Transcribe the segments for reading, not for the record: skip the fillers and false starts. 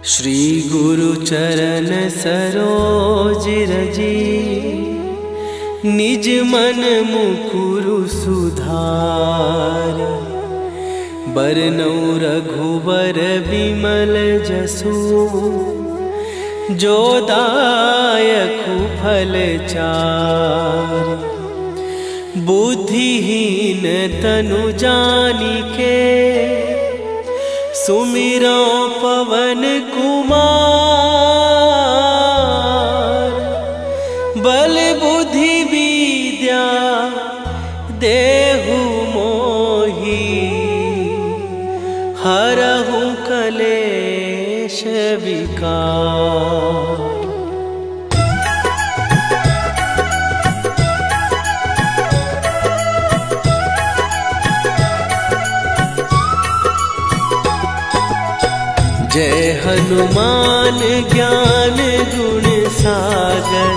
श्री गुरु चरण सरोज रजी, निज मन मुकुरु सुधार। बरनौ रघुबर बिमल जसु, जो दायकु फल चार। बुद्धिहीन तनु जानिके, सुमिरो पवन कुमार। बल बुद्धि विद्या देहु मोहि, हरहु कलेश विकार। जय हनुमान ज्ञान गुण सागर,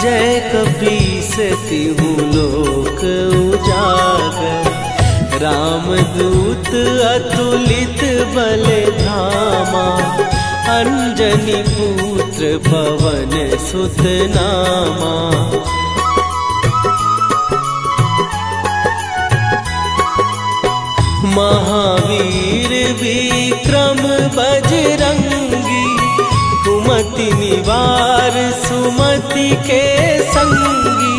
जय कपीस तिहु लोक उजागर। रामदूत अतुलित बल धामा, अंजनी पुत्र पवन सुत नामा। महावीर विक्रम बजरंगी, कुमति निवार सुमति के संगी।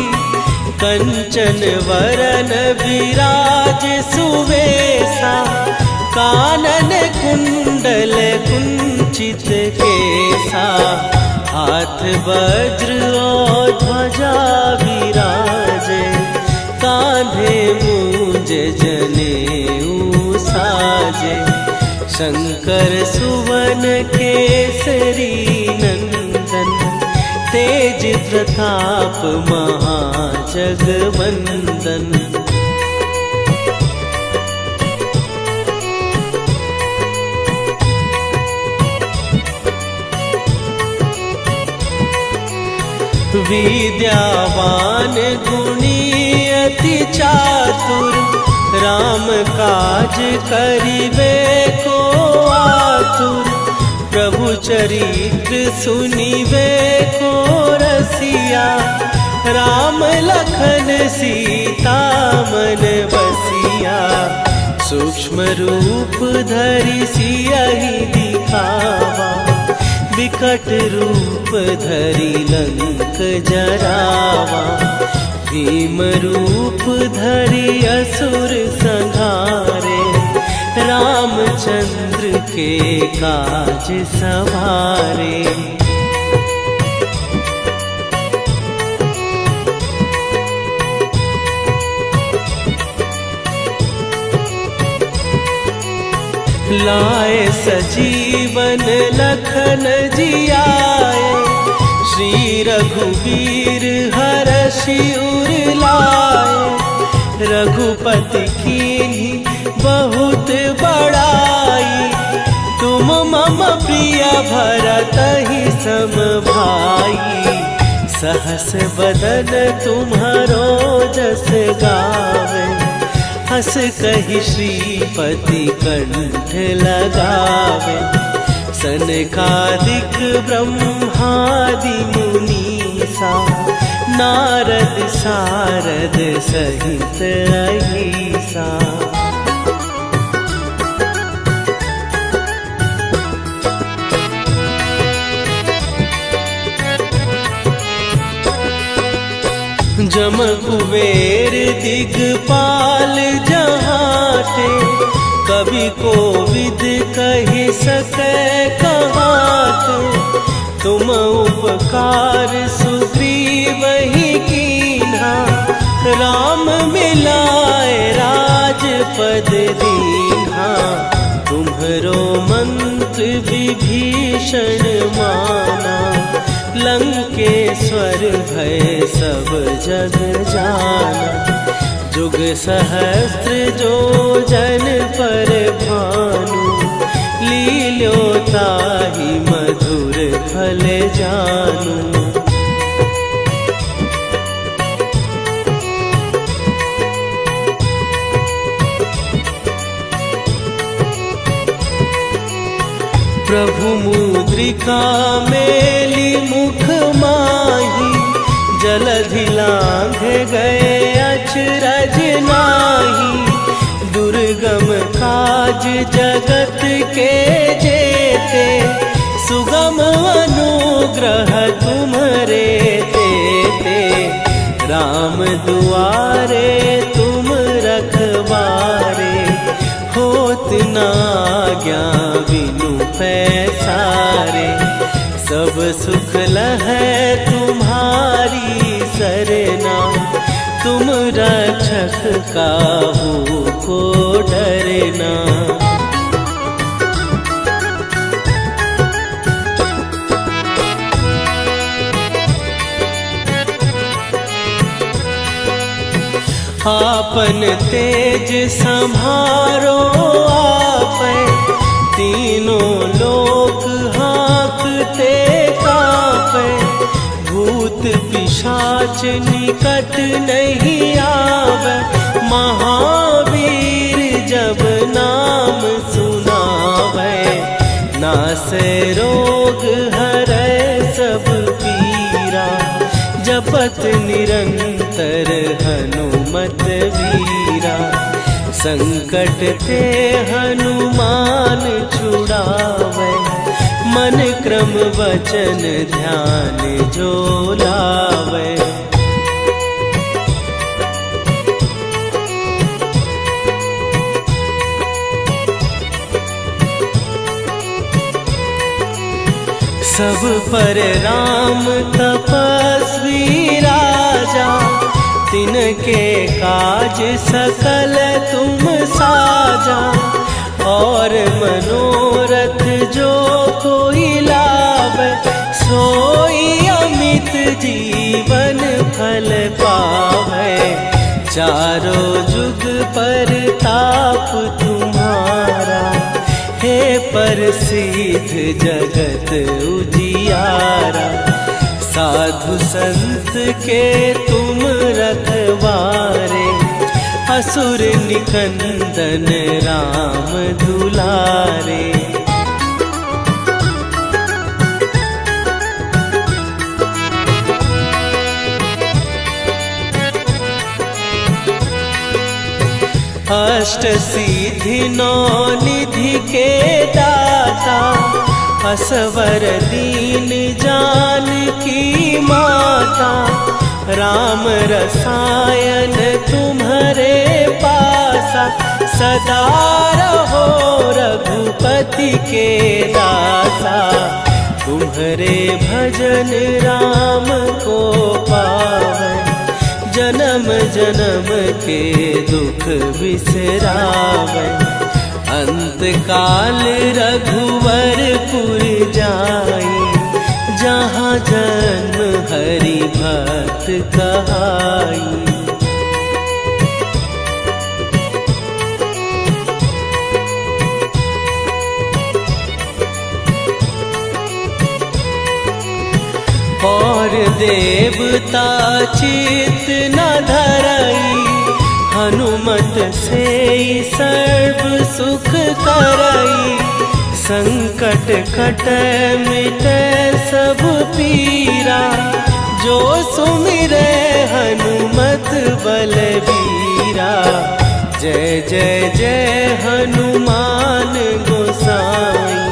कंचन वरन विराज सुवेशा, कानन कुंडल कुंचित केसा। हाथ वज्र और ध्वजा विराजे, कांधे मूंज जनेऊ साजे। शंकर सुवन केसरी नंदन, तेज प्रताप महाजगवंदन। विद्यावान गुणी अति चातुर, राम काज करिबे को आतुर। प्रभु चरित्र सुनिबे को रसिया, राम लखन सीता मन बसिया। सूक्ष्म रूप धरि सियहि दिखावा, विकट रूप धरि लंक जरावा। भीम रूप धरि असुर संहारे, रामचंद्र के काज सवारे। लाए सजीवन लखन जियाए, श्री रघुवीर हरषि उर लाए। रघुपति कीन्ही बहुत बड़ाई, तुम मम प्रिय भरतहि सम भाई। सहस बदन तुम्हारो जस गावे, हस कहि श्रीपति कंठ लगावे। सनकादिक ब्रह्मादि मुनीसा, नारद सारद सहित अहिसा। जम कुबेर दिगपाल जहाते, कवि कोविद कहि सकै कहाते। तुम उपकार सुग्रीवहि कीन्हा, राम मिलाए राजपद दीन्हा। तुम्हरो मंत्र विभीषण माना, लंकेश्वर भय सब जग जाना। जुग सहस्त्र जो जन पर भानु, लील्यो ताहि मधुर फल जानू। प्रभु मुद्रिका मेली मुख माही, जलधि लांघ गए अचरज नाही। दुर्गम काज जगत के जेते, सुगम अनुग्रह तुम्हरे तेते। राम दुआरे तुम रखवारे, होत न आज्ञा बिनु पैसारे। सब सुख लहै तुम्हारी सरना, तुम रक्षक काहू को डरना। आपन तेज संभारो आपै, तीनों लोक हाँकते कापै। भूत पिशाच निकट नहीं आवे, महावीर जब नाम सुनावे। नासै रोग हरै सब पीरा, जपत निरंतर हनुमत वीरा। संकट ते हनुमान छुड़ावे, मन क्रम वचन ध्यान जो लावे। सब पर राम तपस्वी राजा, तिनके काज सकल तुम साजा। और मनोरथ जो कोई लावे, सोई अमित जीवन फल पावे। चारों जुग पर ताप तुम्हारा, हे प्रसिद्ध जगत उजियारा। साधु संत के तुम रखवारे, असुर निकंदन राम दुलारे। अष्ट सिद्धि नौ निधि के दाता, असवर दीन जानकी माता। राम रसायन तुम्हारे पासा, सदा रहो रघुपति के दासा। तुम्हारे भजन राम को पावे, जन्म जन्म के दुख बिसरावे। अंत काल रघुवरपुर जाई, जहाँ जन्म हरि भक्त कहाई। और देवता चित न धरई, हनुमत से सर्व सुख करई। संकट कटै मिटै सब पीरा, जो सुमिरै हनुमत बलबीरा। जय जय जय हनुमान गोसाई,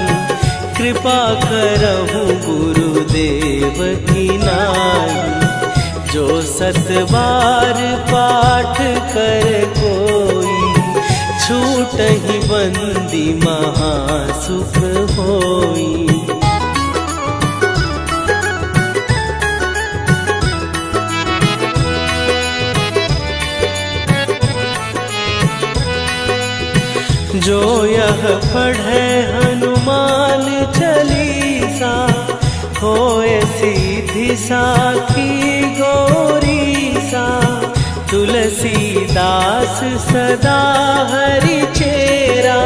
कृपा करहु गुरुदेव की नाई। जो सत बार पाठ कर कोई, छूटहि बंदी महासुख होई। जो यह पढ़े हनुमान चालीसा, होए सीधी साखी गौरीसा। तुलसीदास सदा हरि चेरा,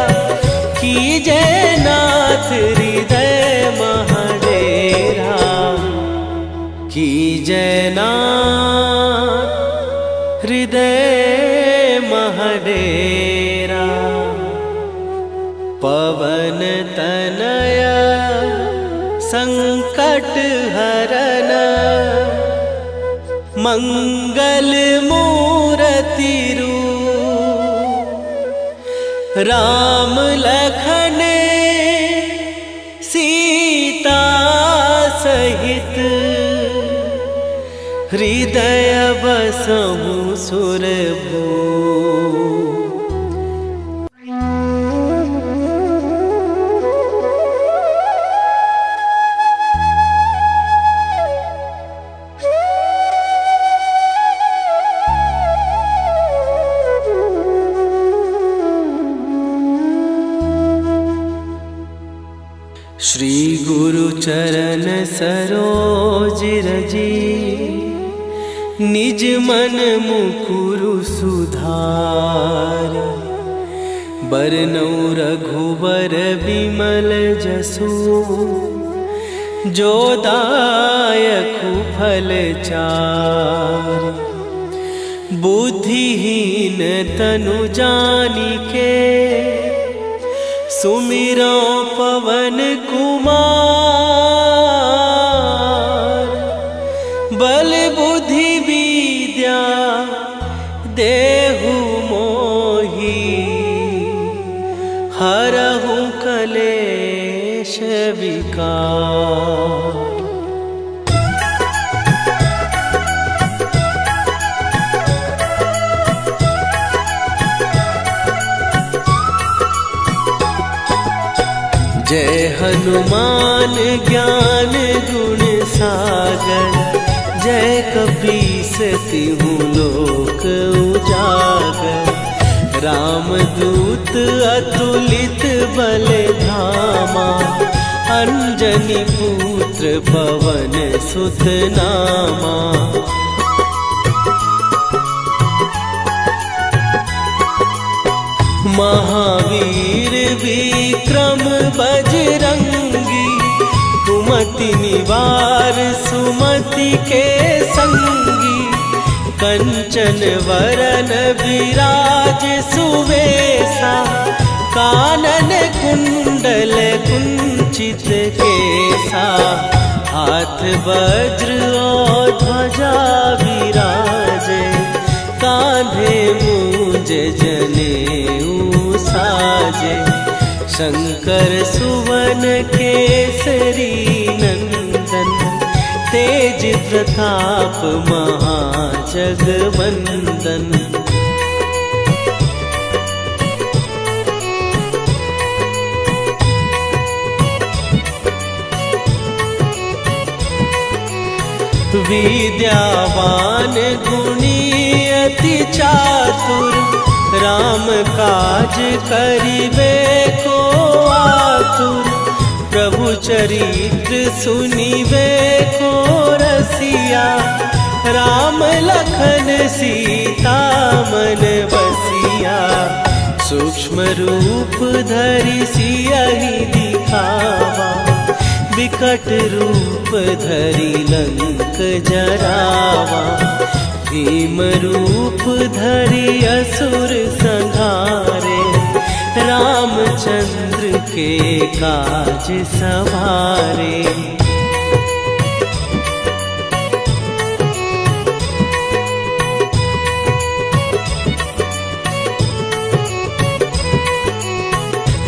कीजय नाथ हृदय महडेरा। कीजय नाथ हृदय महडेरा। पवन तनया संकट हरन मंगल मूर्ति रूप राम लखन सीता सहित हृदय बसहु सुरभू। श्री गुरु चरण सरोज रजी निज मन मुकुरु सुधार। बरनउँ रघुबर बिमल जसु जो दायकु फल चार। बुद्धिहीन तनु जानिके सुमिरो पवन कुमार। बल बुद्धि विद्या देहु मोहि हरहु कलेश विकार। जय हनुमान ज्ञान गुण सागर। जय कपीस तिहु लोक उजागर। रामदूत अतुलित बल धामा। अंजनी पुत्र पवन सुत नामा। महावीर विक्रम बजरंगी। कुमति निवार सुमति के संगी। कंचन वरन विराज सुवेशा। कानन कुंडल कुंचित केसा। हाथ वज्र और ध्वजा विराजे। कांधे मूंज जनेऊ साजे। शंकर सुवन केसरी नंदन। तेज प्रताप महाजगवंदन। विद्यावान गुणी अति चातुर। राम काज करिबे को आतुर। प्रभु चरित्र सुनिबे को रसिया। राम लखन सीता मन बसिया। सूक्ष्म रूप धरि सियहि दिखावा। विकट रूप धरि लंक जरावा। भीम रूप धरि असुर संहारे। रामचंद्र के काज सवारे।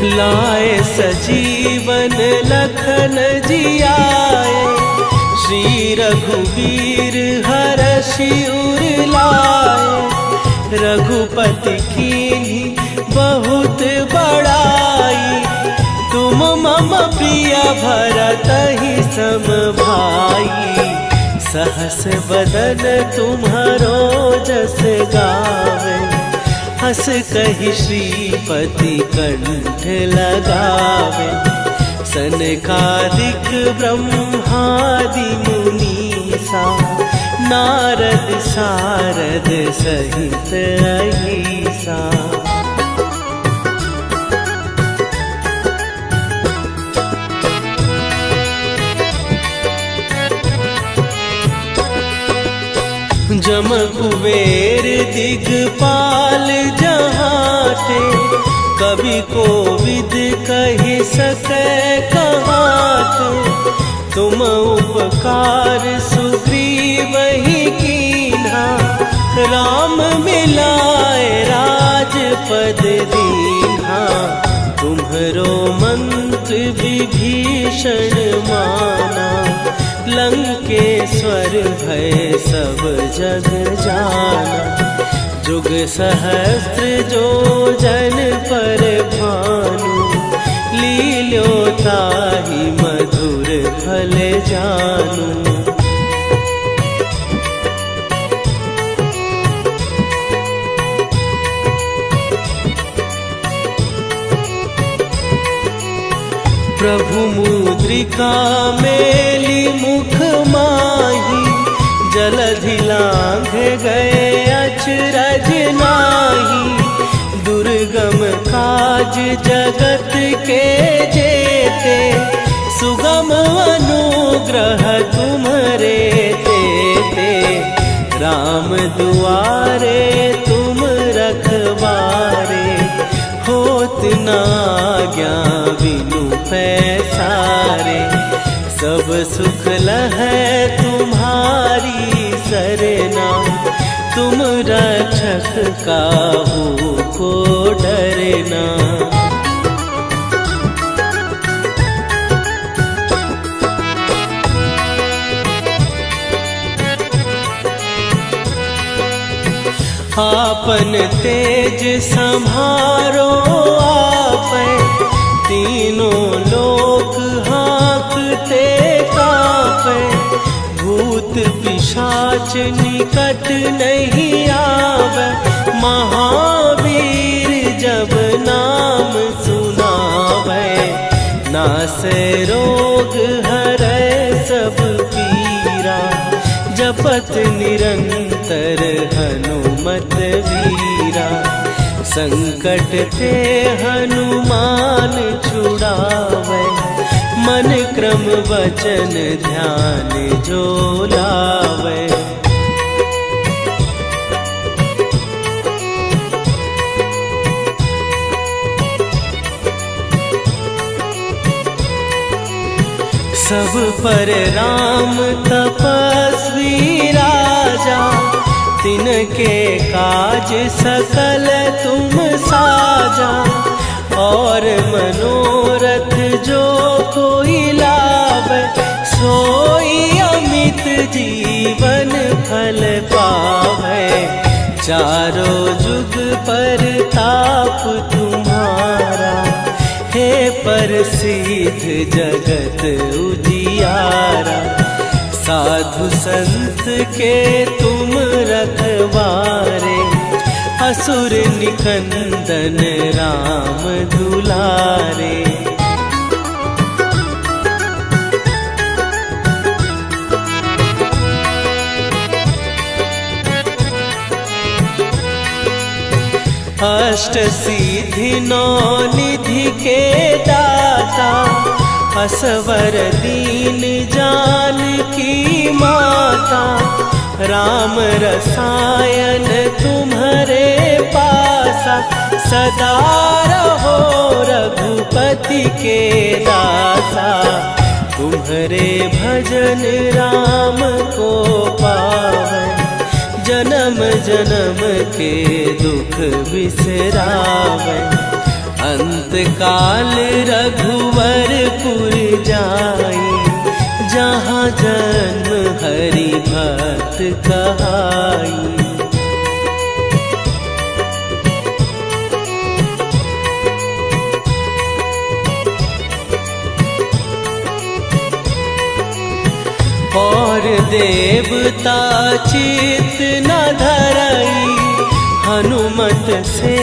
लाए सजीवन लखन जियाए। श्री रघुवीर हरषि उर लाए। रघुपति कीन्ही बहुत बड़ाई। तुम मम प्रिय भरतहि सम भाई। सहस बदन तुम्हारो जस गावे। हस कहि श्रीपति कंठ लगावे। सनकादिक ब्रह्मादि मुनीसा। नारद सारद सहित अहिसा। जम कुबेर दिगपाल जहाते। कवि कोविद कहि सकै कहाते। तुम उपकार सुग्रीव ही कीन्हा, राम मिलाए राजपद दीन्हा। तुम्हरो मंत्र विभीषण माना, लंकेश्वर भय सब जग जाना। जुग सहस्त्र जो जन पर भानु, लील्यो ताहि मधुर फल जानू। प्रभु मुद्रिका मेली मुख माही, जलधि लांघ गए अचरज नाही। दुर्गम काज जगत के जेते, सुगम अनुग्रह तुम्हरे तेते। राम दुआरे तुम रखवारे, होत न आज्ञा बिनु पैसारे। सब सुख लहै तुम्हारी सरना, तुम रक्षक काहू को डरना। आपन तेज संभारो आपै, तीनों लोक हाँकते कापै। भूत पिशाच निकट नहीं आवे, महावीर जब नाम सुनावे। नासै रोग हरै सब पीरा, जपत निरंतर हनुमत वीरा। संकट ते हनुमान छुड़ावे, मन क्रम वचन ध्यान जो लावे। सब पर राम तपस्वी राजा, तिनके काज सकल तुम साजा। और मनोरथ जो कोई लावे, सोई अमित जीवन फल पावे। चारों जुग पर ताप तुम्हारा, हे प्रसिद्ध जगत उजियारा। साधु संत के तुम रखवारे, असुर निकंदन राम दुलारे। अष्ट सिद्धि नौ निधि के दाता, असवर दीन जानकी माता। राम रसायन तुम्हारे पासा, सदा रहो रघुपति के दासा। तुम्हारे भजन राम को पावे, जन्म जन्म के दुख बिसरावे। अंत काल रघुवरपुर जाई, जहाँ जन्म हरि भक्त कहाई। और देवता चित न धरई, हनुमत से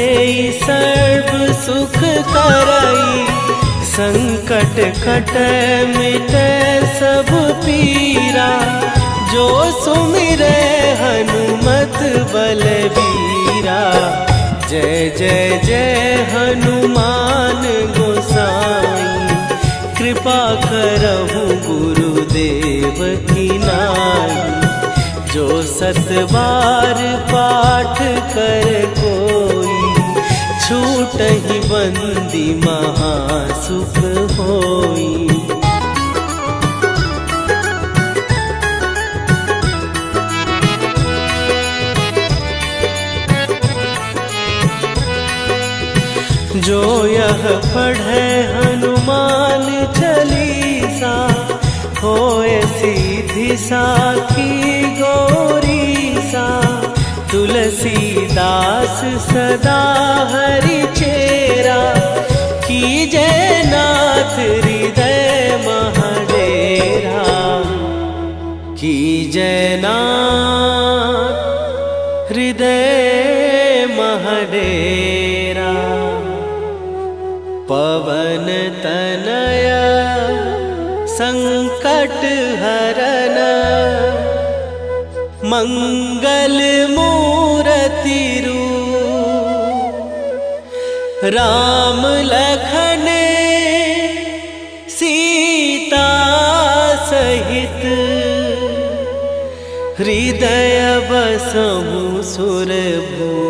सर्व सुख करई। संकट कट मिट सब पीरा, जो सुमिरै हनुमत बलबीरा। जय जय जय हनुमान गोसाई, कृपा करहु गुरुदेव की नाई। जो सत बार पाठ कर कोई, छूटहि बंदी महासुख होई। जो यह पढ़े हनुमान चालीसा, होए सीधी साखी गौरी सा। तुलसीदास सदा हरि चेरा, कीजय नाथ हृदय महडेरा। कीजय नाथ हृदय महडेरा। पवन तनय संकट हरन, मंगल मूरति रूप। राम लखन सीता सहित, हृदय बसहु सुरभूप।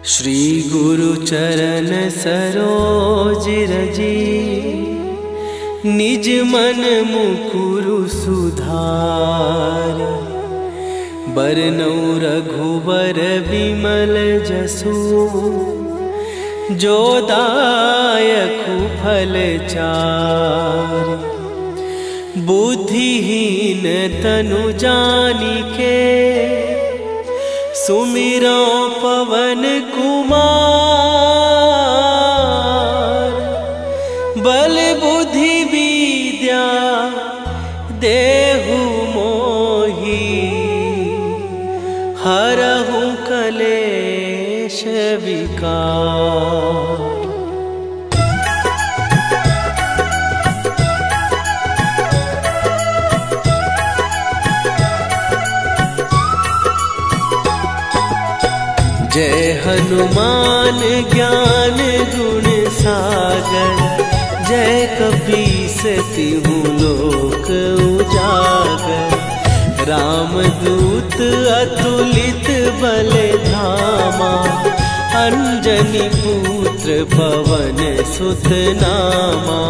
श्री गुरु चरण सरोज रजी, निज मन मुकुरु सुधार। बरनउँ रघुबर बिमल जसु, जो दायकु फल चारि। बुद्धिहीन तनु जानिके, सुमिरो पवन कुमार। बल बुद्धि विद्या देहु मोहि, हरहु कलेश विकार। जय हनुमान ज्ञान गुण सागर, जय कपीस तिहु लोक उजागर। रामदूत अतुलित बल धामा, अंजनी पुत्र पवन सुत नामा।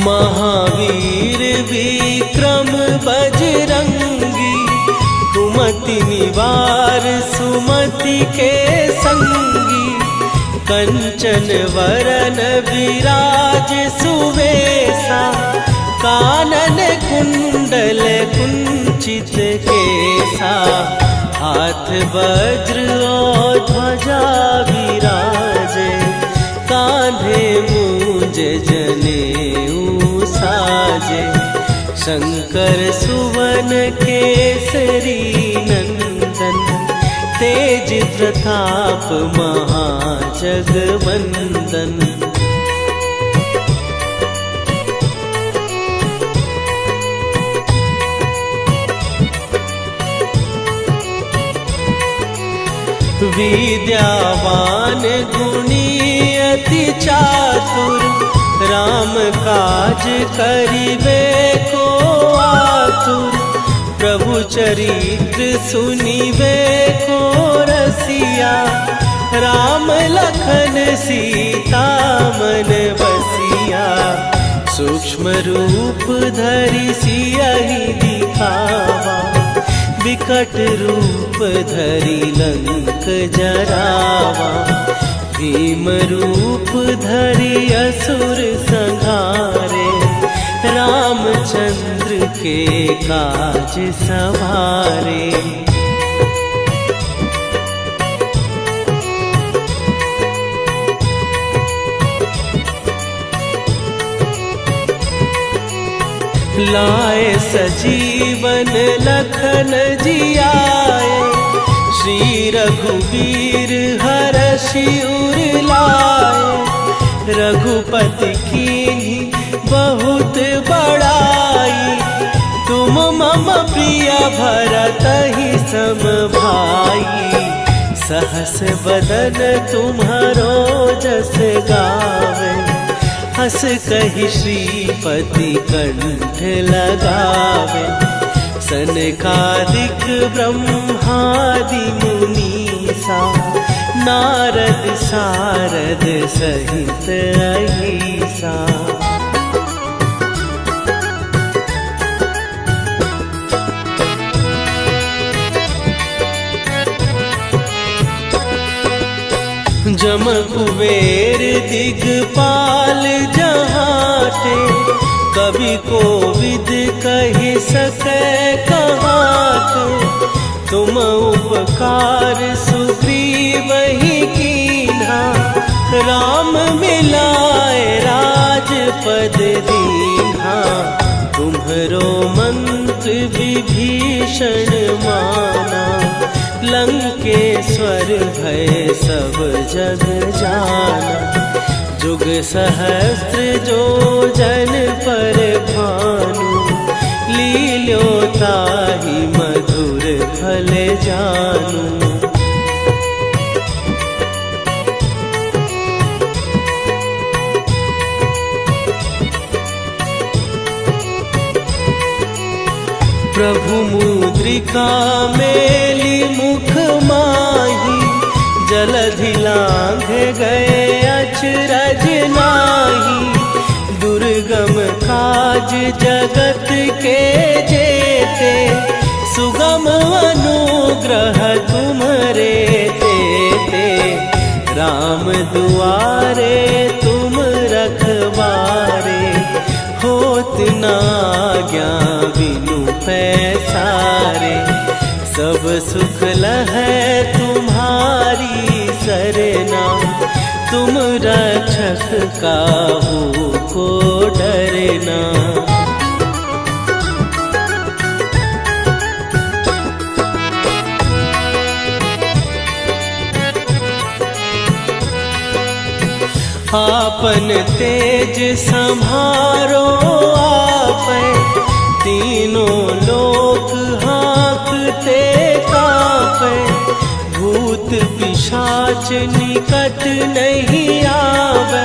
महावीर विक्रम बजरंगी, कुमति निवार सुमति के संगी। कंचन वरन विराज सुवेशा, कानन कुंडल कुंचित केसा। हाथ वज्र और ध्वजा विराजे, कांधे मूंज जनेऊ साजे। शंकर सुवन केसरी नंदन, तेज प्रताप महाजगवंदन। विद्यावान गुणी अति चातुर, राम काज करिबे को आतुर। प्रभु चरित्र सुनिबे को रसिया, राम लखन सीता मन बसिया। सूक्ष्म रूप धरि सियहि दिखावा, विकट रूप धरि लंक जरावा। भीम रूप धरि असुर संहारे, रामचंद्र के काज सवारे। लाए सजीवन लखन जियाए, श्री रघुवीर हरषि उर लाए। रघुपति कीन्ही बहुत बड़ाई, तुम मम प्रिय भरतहि सम भाई। सहस बदन तुम्हारो जस गावे, हस कहि श्रीपति कंठ लगावे। सनकादिक ब्रह्मादि मुनीसा नारद सारद सहित अहिसा। जम कुबेर दिगपाल जहाते, कवि कोविद कहि सकै कहाते। तुम उपकार सुग्रीवहि कीन्हा, राम मिलाए राजपद दीन्हा। तुम्हरो मंत्र विभीषण माना, लंकेश्वर भय सब जग जाना। जुग सहस्त्र जो जन पर भानु, लील्यो ताहि मधुर फल जानू। प्रभु मुद्रिका मेली मुख माही, जलधि लांघ गए अचरज नाही। दुर्गम काज जगत के जेते, सुगम अनुग्रह तुम्हरे तेते। राम दुआरे तुम रखवारे, होत न आज्ञा बिनु पैसारे। सब सुख लहै तुम्हारी सरना, तुम रक्षक काहू को डरना। आपन तेज सम्हारो आपै, तीनों लोक हाँकते कांपै। भूत पिशाच निकट नहीं आवे,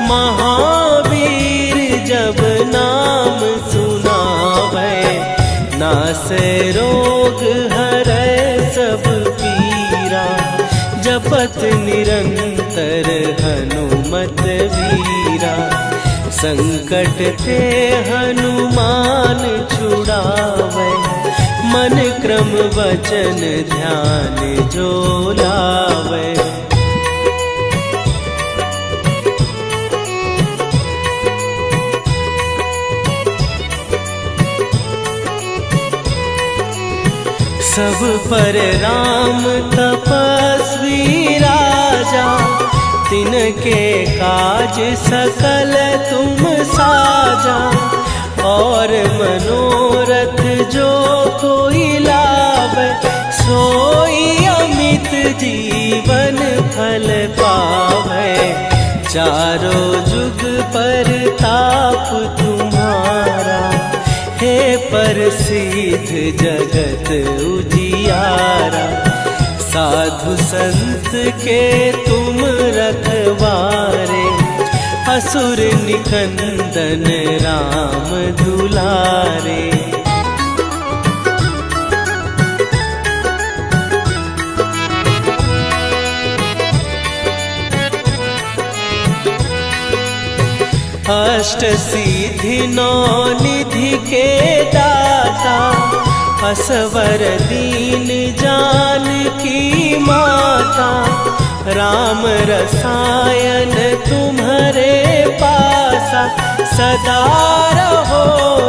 महावीर जब नाम सुनावे। नासै रोग हरै सब पीरा, जपत निरंतर हनुमत वीरा। संकट ते हनुमान छुड़ावे, मन क्रम वचन ध्यान जो लावे। सब पर राम तपस्वी राजा, तिनके काज सकल तुम साजा। और मनोरथ जो कोई लावे, सोई अमित जीवन फल पावे। चारों जुग पर ताप तुम्हारा, हे प्रसिद्ध जगत उजियारा। साधु संत के तुम रखवारे, असुर निकंदन राम दुलारे। अष्ट सिद्धि नौ निधि के दाता, असवर दीन जानकी माता। राम रसायन तुम्हारे पासा, सदा रहो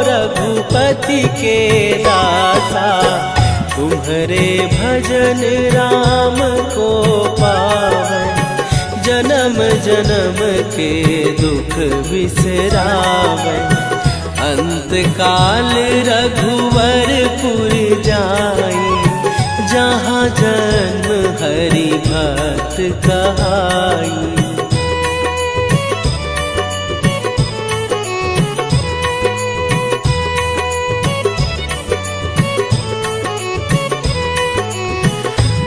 रघुपति के दासा। तुम्हारे भजन राम को पावै, जन्म जन्म के दुख बिसरावै। अंत काल रघुवरपुर जाई, जहाँ जन्म हरि भक्त कहाई।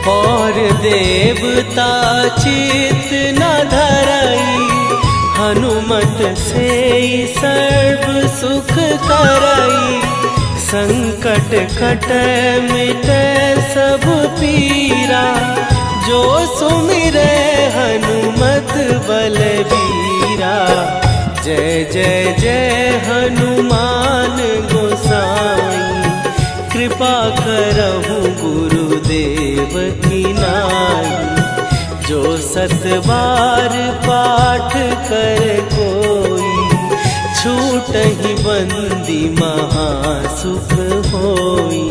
और देवता चित न धरई, हनुमत से सर्व सुख करई, संकट कटै मिटै सब पीरा। जो सुमिरै हनुमत बलबीरा, जय जय जय हनुमान गोसाई। कृपा करहु गुरुदेव की नाई, जो सत बार पाठ कर कोई, छूटहि बंदी महासुख होई।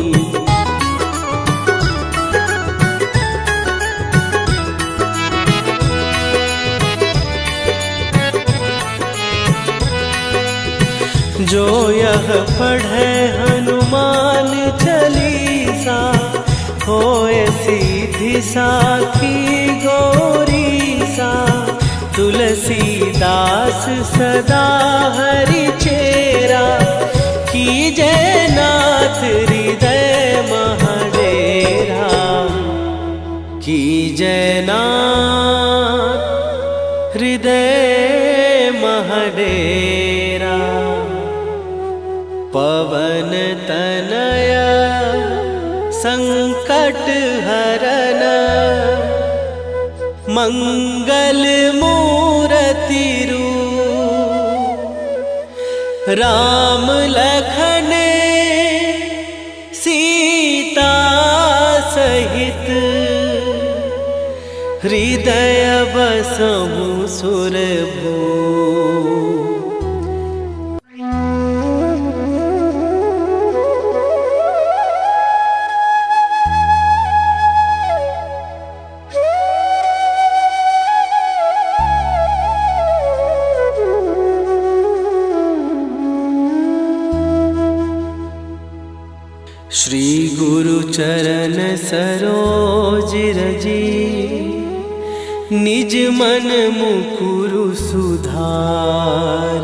जो यह पढ़े हनुमान चालीसा, होए सीधी साखी गौरीसा। तुलसीदास सदा हरि चेरा, कीजय नाथ हृदय महडेरा। कीजय नाथ हृदय महडेरा। पवन तनया संकट हरन, मंगल मूरति रूप। राम लखन सीता सहित, हृदय बसहु सुरभूप। श्री गुरु चरण सरोज रजी, निज मन मुकुरु सुधार।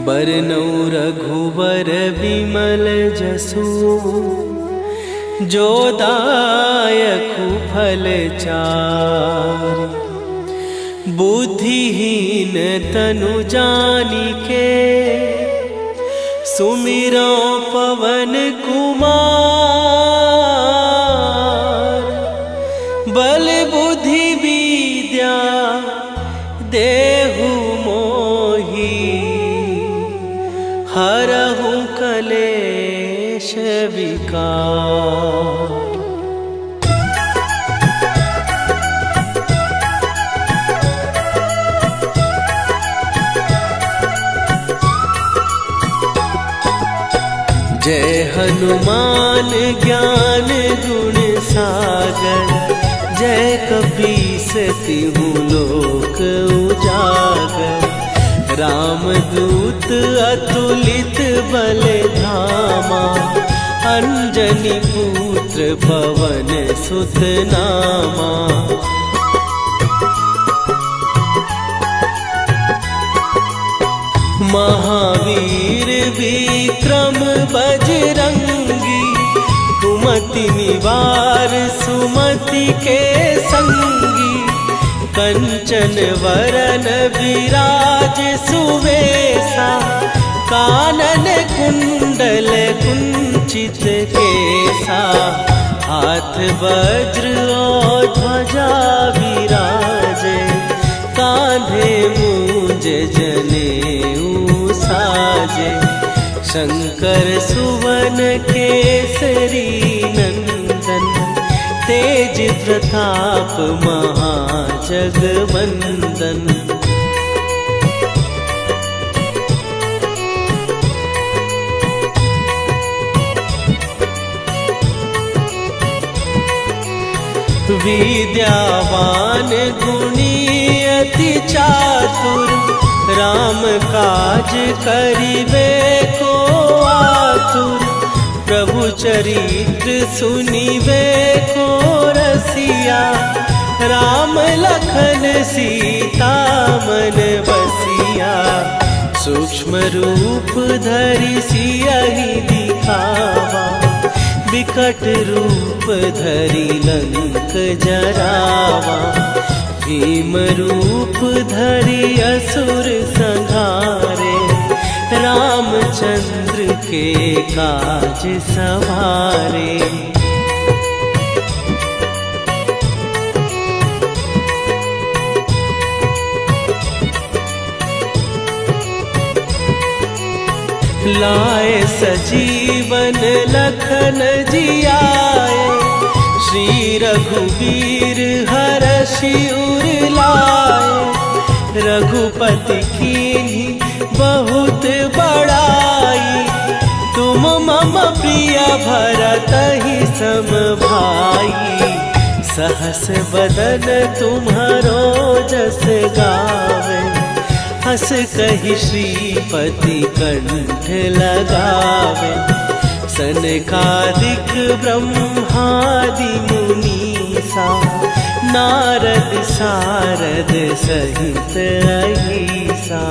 बरनौ रघुबर बिमल जसु, जो दायकु फल चार। बुद्धिहीन तनु जानिके, सुमिरो पवन कुमार। बल बुद्धि विद्या देहु मोहि, हरहु कलेश विकार। जय हनुमान ज्ञान गुण सागर, जय कपीस तिहु लोक उजागर। रामदूत अतुलित बल धामा, अंजनी पुत्र पवन सुत नामा। महावीर विक्रम बजरंगी, कुमति निवार सुमति के संगी। कंचन वरन विराज सुवेशा, कानन कुंडल कुंचित केसा। हाथ वज्र और ध्वजा विराजे, कांधे मूंज जनेऊ साजे। शंकर सुवन केसरी नंदन, तेज प्रताप महाजगवंदन। विद्यावान गुणी अति चातुर, राम काज करिबे को आतुर। प्रभु चरित्र सुनिबे को रसिया, राम लखन सीता मन बसिया। सूक्ष्म रूप धरि सियहि दिखावा, विकट रूप धरि लंक जरावा। भीम रूप धरि असुर संहारे, रामचंद्र के काज सवारे। लाए सजीवन लखन जियाए, श्री रघुवीर हरषि उर लाए। रघुपति कीन्ही बहुत बड़ाई, तुम मम प्रिय भरतहि सम भाई। सहस बदन तुम्हारो जस गावे, हस कहि श्रीपति कंठ लगावे। सनकादिक ब्रह्मादि मुनीसा, नारद सारद सहित अहिसा।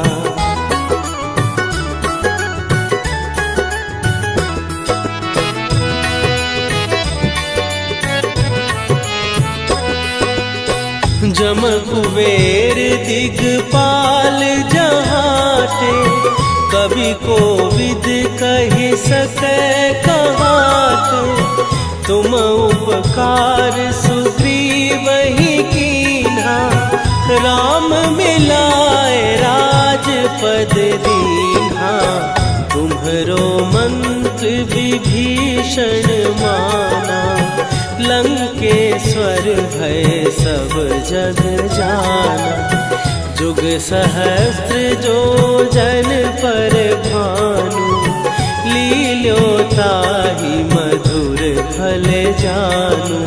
जम कुबेर दिगपाल जहाते, कवि कोविद कहि सकै कहाते। तुम उपकार सुग्रीवहि कीन्हा, राम मिलाए राजपद दीन्हा। तुम्हरो मंत्र विभीषण माना, लंकेश्वर भय सब जग जाना। जुग सहस्त्र जो जन पर भानु, लील्यो ताहि मधुर फल जानू।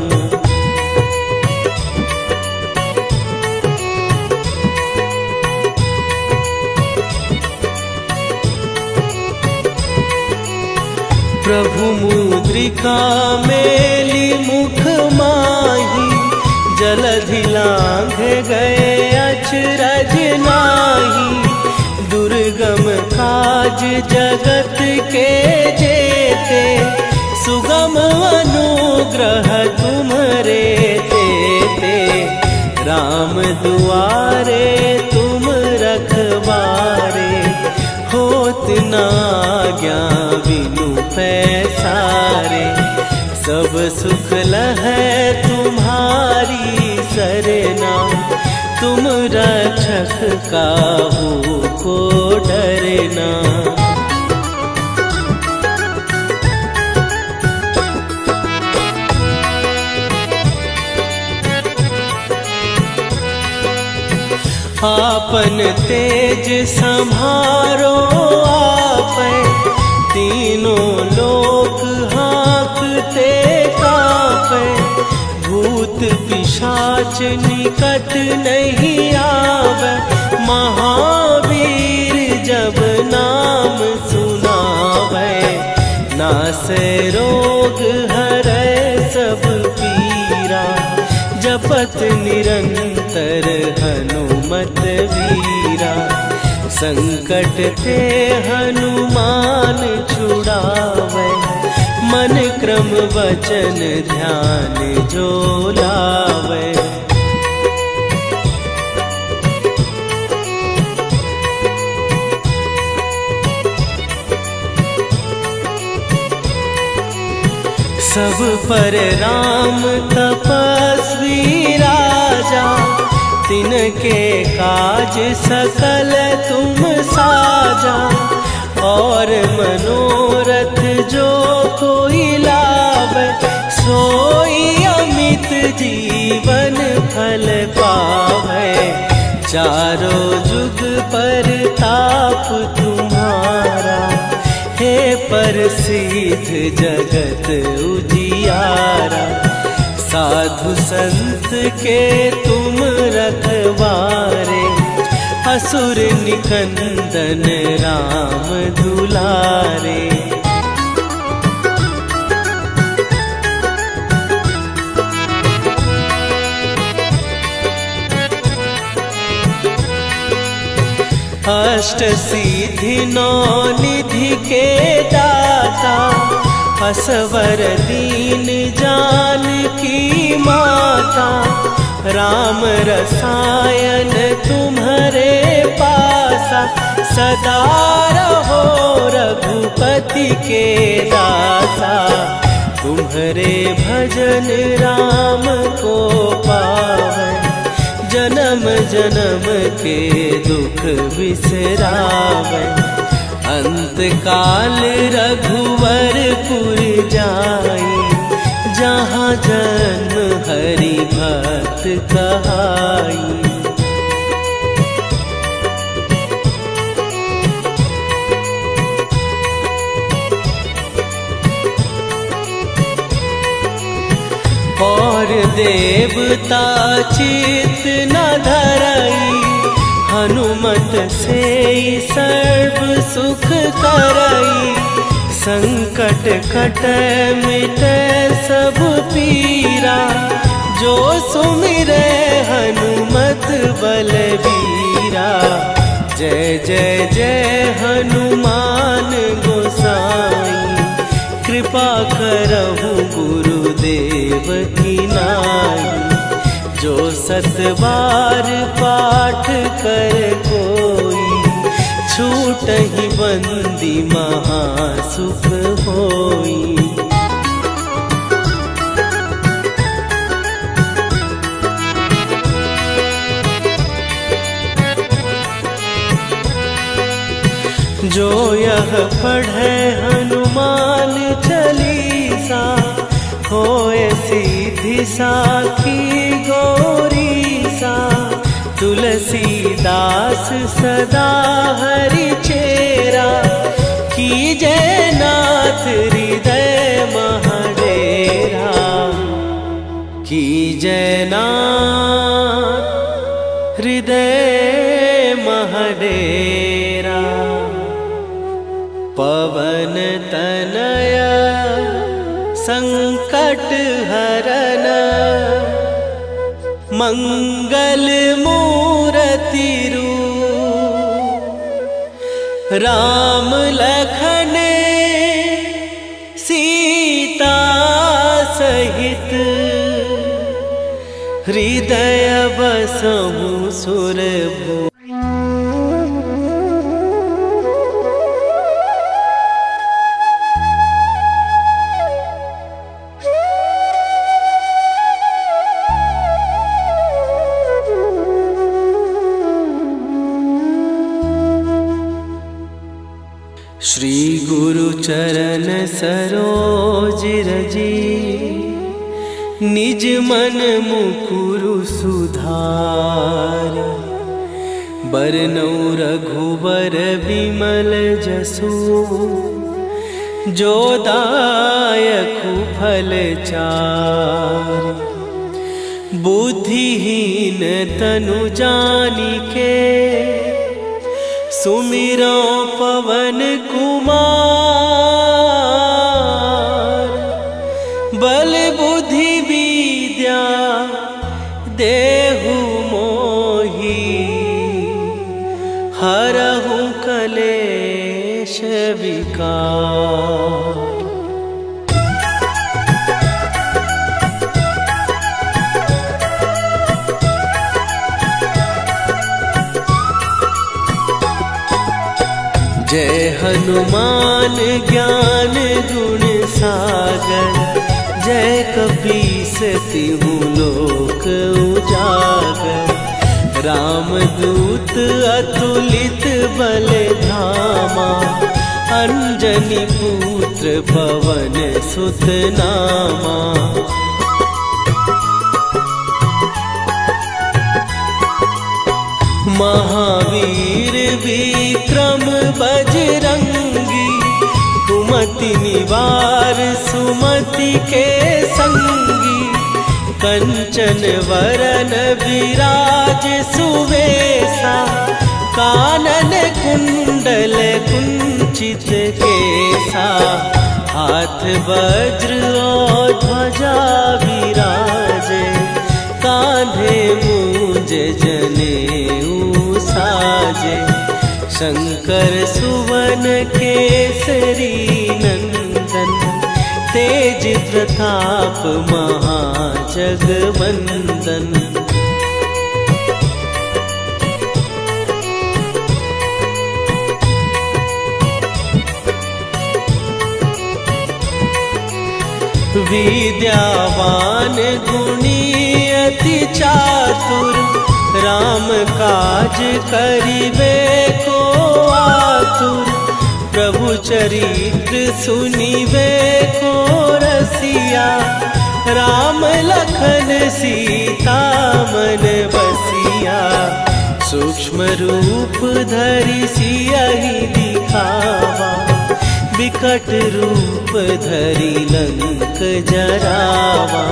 प्रभु मुद्रिका मेली मुख माही, जलधि लांघ गए अचरज नाही। दुर्गम काज जगत के जेते, सुगम अनुग्रह तुम्हरे तेते। राम दुआरे तुम रखवारे, होत न आज्ञा बिनु पैसारे। सब सुख लहै तुम्हारी सरना, तुम रक्षक काहू को डरना। आपन तेज सम्हारो आपै, तीनों लोक हाँकते कांपै। भूत पिशाच निकट नहीं आवे, महावीर जब नाम सुनावे। नासै रोग हरै सब पीरा, जपत निरंतर हनुमत वीरा। संकट ते हनुमान छुड़ावे, मन क्रम वचन ध्यान जो लावे। सब पर राम तपस्वी राजा, तिनके काज सकल तुम साजा। और मनोरथ जो कोई लावे, सोई अमित जीवन फल पावे। चारों जुग पर ताप तुम्हारा, हे प्रसिद्ध जगत उजियारा। साधु संत के तुम रखवारे, असुर निकंदन राम दुलारे। अष्ट सिद्धि नौ निधि के दाता, असवर दीन जानकी माता। राम रसायन तुम्हारे पासा, सदा रहो रघुपति के दासा। तुम्हारे भजन राम को पावै, जन्म जन्म के दुख बिसरावै। अंत काल रघुवरपुर जाई, जहाँ जन्म हरि भक्त कहाई। और देवता चित न धरई, हनुमत से सर्व सुख करई। संकट कटै मिटै सब पीरा, जो सुमिरै हनुमत बलबीरा। जय जय जय हनुमान गोसाई, कृपा करहु गुरुदेव की नाई। जो सत बार पाठ कर कोई, छूटहि बंदी महासुख होई। जो यह पढ़े हनुमान चालीसा, होए सीधी साखी गौरीसा। तुलसीदास सदा हरि चेरा, कीजै नाथ हृदय महडेरा। कीजै नाथ हृदय महडेरा। पवन तनय संकट हरन, मंगल मूरति रूप। राम लखन सीता सहित, हृदय बसहु सुरभूप। श्री गुरु चरण सरोज रजी, निज मन मुकुरु सुधार। बरनउँ रघुबर बिमल जसु, जो दायकु फल चारि। बुद्धिहीन तनु जानिके, सुमिरो पवन कुमार। बल बुद्धि विद्या देहु मोहि, हरहु कलेश विकार। जय हनुमान ज्ञान गुण सागर, जय कपीस तिहु लोक उजागर। रामदूत अतुलित बल धामा, अंजनी पुत्र पवन सुत नामा। महावीर विक्रम बजरंगी, कुमति निवार सुमति के संगी। कंचन वरन विराज सुवेशा, कानन कुंडल कुंचित केसा। हाथ वज्र और ध्वजा विराजे, कांधे मूंज जनेऊ साजे। शंकर सुवन केसरी नंदन, तेज प्रताप महाजगवंदन। विद्यावान गुणी अति चातुर, राम काज करिबे को आतुर। प्रभु चरित्र सुनिबे को रसिया, राम लखन सीता मन बसिया। सूक्ष्म रूप धरि सियहि दिखावा, विकट रूप धरि लंक जरावा।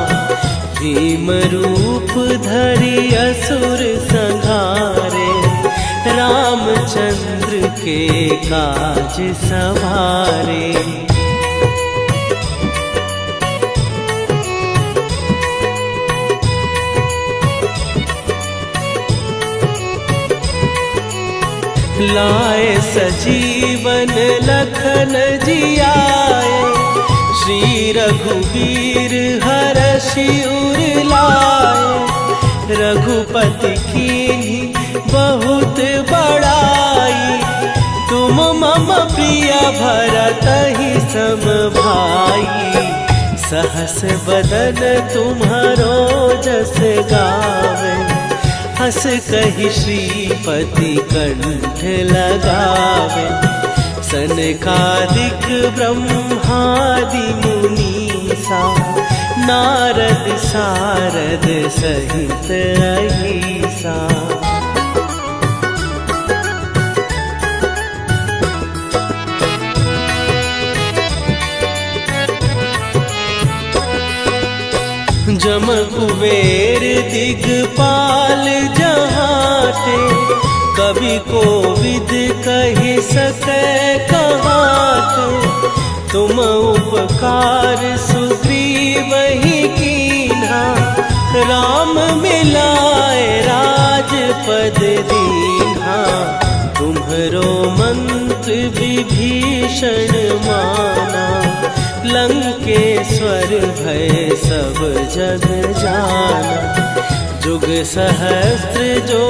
भीम रूप धरि असुर संहारे, रामचंद्र के काज सवारे। लाए सजीवन लखन जियाए, श्री रघुवीर हरषि उर लाए। रघुपति कीन्ही बहुत बड़ाई, तुम मम प्रिय भरतहि सम भाई। सहस बदन तुम्हारो जस गावे, हस कहि श्रीपति कंठ लगावे। सनकादिक ब्रह्मादि मुनीसा, नारद सारद सहित अहिसा। जम कुबेर दिगपाल जहाते, कवि कोविद कहि सकै कहाते। तुम उपकार सुग्रीवहि कीन्हा, राम मिलाए राजपद दीन्हा। तुम्हरो मंत्र विभीषण माना, लंकेश्वर भय सब जग जाना। जुग सहस्त्र जो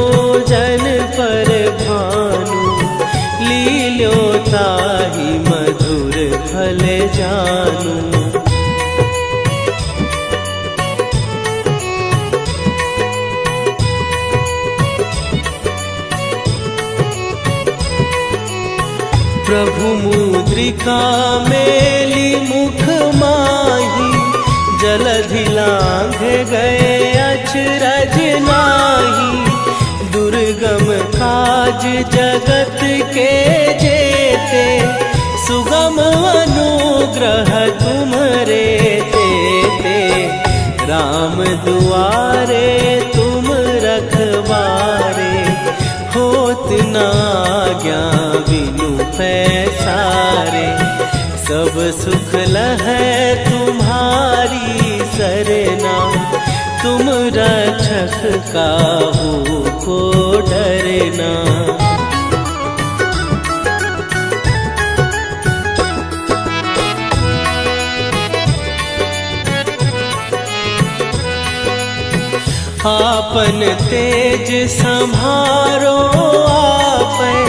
जन पर भानु, लील्यो ताहि मधुर फल जानू। प्रभु मुद्रिका मेली मुख माही, जलधि लांघ गए अचरज नाही। दुर्गम काज जगत के जेते, सुगम अनुग्रह तुम्हरे तेते। राम दुआरे तुम रखवारे, होत न आज्ञा बिनु पैसारे। सब सुख लहै तुम्हारी सरना, तुम रक्षक काहू को डरना। आपन तेज संभारो आपै,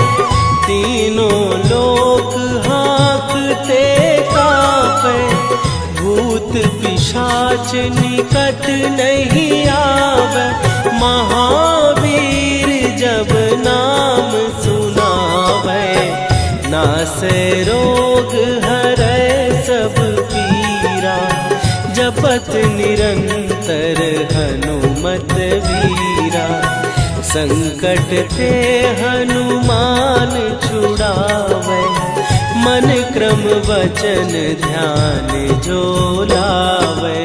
तीनों लोक हाँकते कांपै। भूत पिशाच निकट नहीं आवे, महावीर जब नाम सुनावे। नासै रोग हरै सब पीरा, जपत निरंतर हनुमत वीरा। संकट ते हनुमान छुड़ावे, मन क्रम वचन ध्यान जो लावे।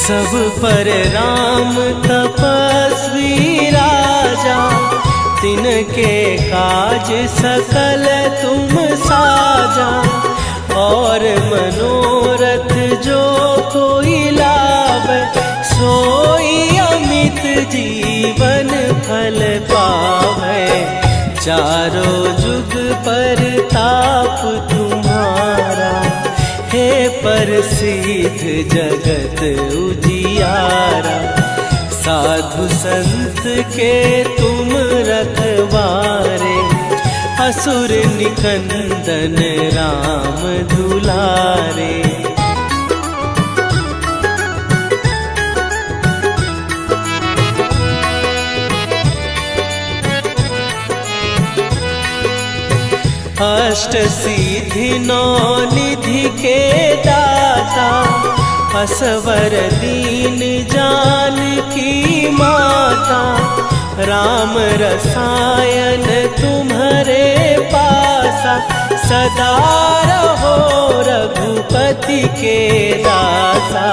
सब पर राम तपस्वी राजा, तिनके काज सकल तुम साजा। और मनोरथ जो कोई लावे, सोई अमित जीवन फल पावे। चारों जुग पर ताप तुम्हारा, हे प्रसिद्ध जगत उजियारा। साधु संत के तुम रखवारे, असुर निकंदन राम दुलारे। अष्ट सिद्धि नौ निधि के दाता, असवर दीन जानकी माता। राम रसायन तुम्हारे पासा, सदा रहो रघुपति के दासा।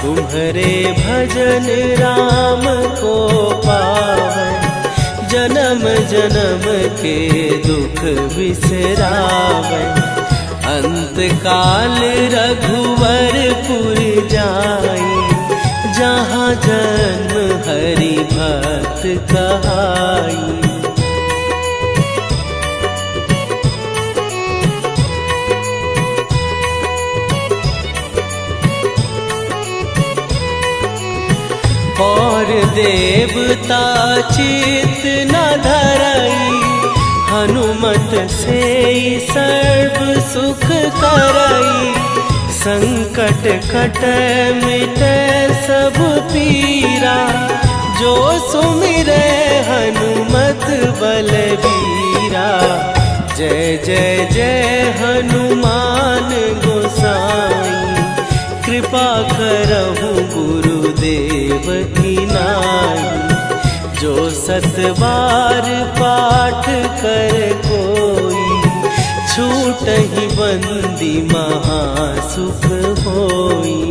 तुम्हारे भजन राम को पावन, जन्म जन्म के दुख बिसरावे। अंत काल रघुवरपुर जाई, जहाँ जन्म हरि भक्त कहाई। और देवता चित न धरई, हनुमत से सर्व सुख करई। संकट कट मिट सब पीरा, जो सुमिरै हनुमत बलबीरा। जय जय जय हनुमान गोसाई, कृपा करहु गुरुदेव की नाई। जो सत बार पाठ कर कोई, छूटहि बंदी महासुख होई।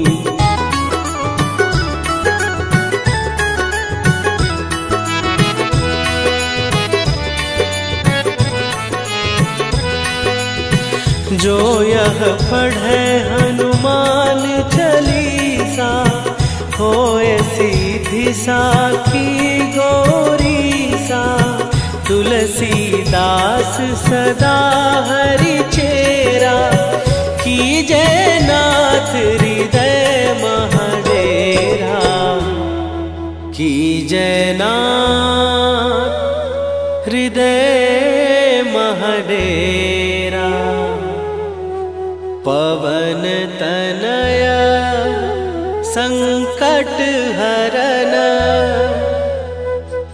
जो यह पढ़े हनुमान चालीसा, होए सीधी साखी गौरीसा। तुलसीदास सदा हरि चेरा, कीजय नाथ हृदय महडेरा। कीजय नाथ हृदय महडेरा। पवन तनया संकट हरन,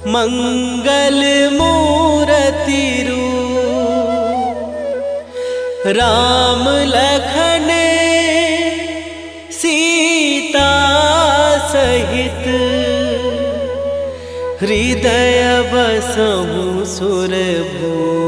मंगल मूरति रूप। राम लखन सीता सहित, हृदय बसहु सुरभूप।